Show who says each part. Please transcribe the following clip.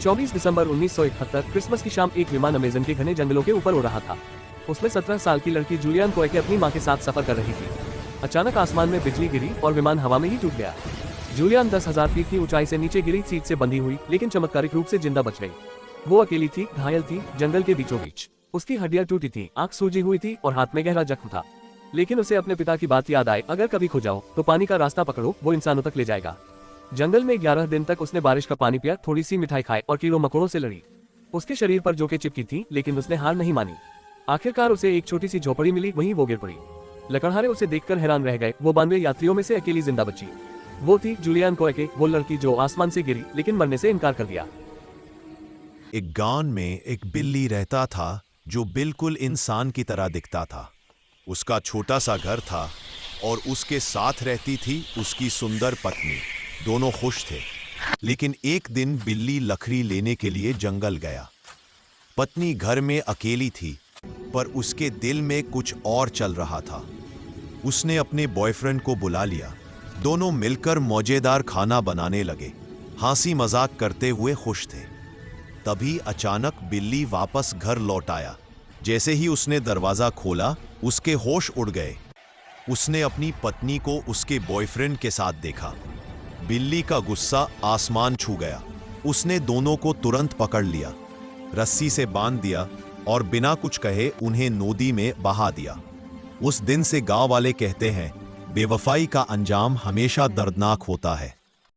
Speaker 1: 24 दिसंबर 1971 Christmas की शाम एक विमान अमेजन के घने जंगलों के ऊपर उड़ रहा था। उसमें 17 साल की लड़की जूलियन कोएके अपनी मां के साथ सफर कर रही थी। अचानक आसमान में बिजली गिरी और विमान हवा में ही टूट गया। जूलियन 10,000 फीट की ऊंचाई से नीचे गिरी, सीट से बंधी हुई, लेकिन चमत्कारिक रूप से जिंदा बच गई। वो अकेली थी, घायल थी, जंगल के बीचों बीच। उसकी हड्डियां टूटी थी, आंख सूजी हुई थी और हाथ में गहरा जख्म था। लेकिन उसे अपने पिता की बात याद आई, अगर कभी खो जाओ तो पानी का रास्ता पकड़ो, वो इंसानों तक ले जाएगा। जंगल में 11 दिन तक उसने बारिश का पानी पिया, थोड़ी सी मिठाई खाई और कीड़ों मकोड़ों से लड़ी। उसके शरीर पर जोकें चिपकी थी, लेकिन उसने हार नहीं मानी। आखिरकार उसे एक छोटी सी झोपड़ी मिली, वहीं वो गिर पड़ी। लकड़हारे उसे देखकर हैरान रह गए। वो 92 यात्रियों में से अकेली जिंदा बची। वो थी जूलियन कोएके, वो लड़की जो आसमान से गिरी लेकिन मरने से इनकार कर दिया।
Speaker 2: एक गांव में एक बिल्ली रहता था जो बिल्कुल इंसान की तरह दिखता था। उसका छोटा सा घर था और उसके साथ रहती थी उसकी सुंदर पत्नी। दोनों खुश थे। लेकिन एक दिन बिल्ली लकड़ी लेने के लिए जंगल गया। पत्नी घर में अकेली थी, पर उसके दिल में कुछ और चल रहा था। उसने अपने बॉयफ्रेंड को बुला लिया। दोनों मिलकर मौजेदार खाना बनाने लगे, हंसी मजाक करते हुए खुश थे। तभी अचानक बिल्ली वापस घर लौट आया। जैसे ही उसने दरवाजा खोला, उसके होश उड़ गए। उसने अपनी पत्नी को उसके बॉयफ्रेंड के साथ देखा। बिल्ली का गुस्सा आसमान छू गया। उसने दोनों को तुरंत पकड़ लिया, रस्सी से बांध दिया और बिना कुछ कहे उन्हें नदी में बहा दिया। उस दिन से गांव वाले कहते हैं, बेवफाई का अंजाम हमेशा दर्दनाक होता है।